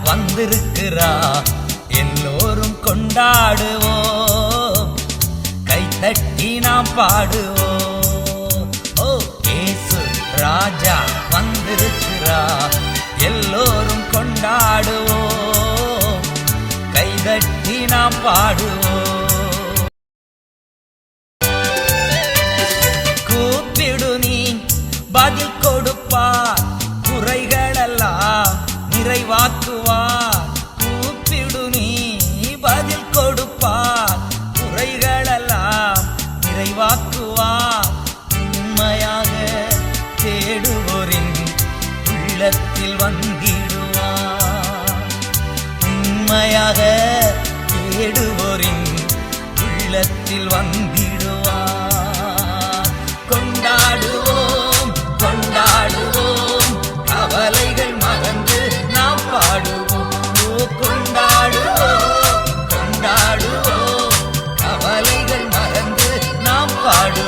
வந்திருக்கிறா. எல்லோரும் கொண்டாடுவோம், கைத்தட்டி நாம் பாடுவோம். ஓ இயேசு ராஜா வந்திருக்கிறா. எல்லோரும் கொண்டாடுவோம், கைதட்டி நாம் பாடுவோம். கூப்பிடு நீ பதில் கொடுப்பார், குறைகளெல்லாம் நிறைவாக்குவார். கூப்பிடு நீ பதில் கொடுப்பார், குறைகளெல்லாம் நிறைவாக்குவார். உண்மையாக தேடுவோரின் உள்ளத்தில் வந்திடுவார். உண்மையாக தேடுவோரின் உள்ளத்தில் வந்திடுவார். கொண்டாடுவோம் கொண்டாடுவோம், கவலைகள் மறந்து நாம் பாடுவோம். ஓ கொண்டாடுவோம் கொண்டாடுவோம், கவலைகள் மறந்து நாம் பாடுவோம்.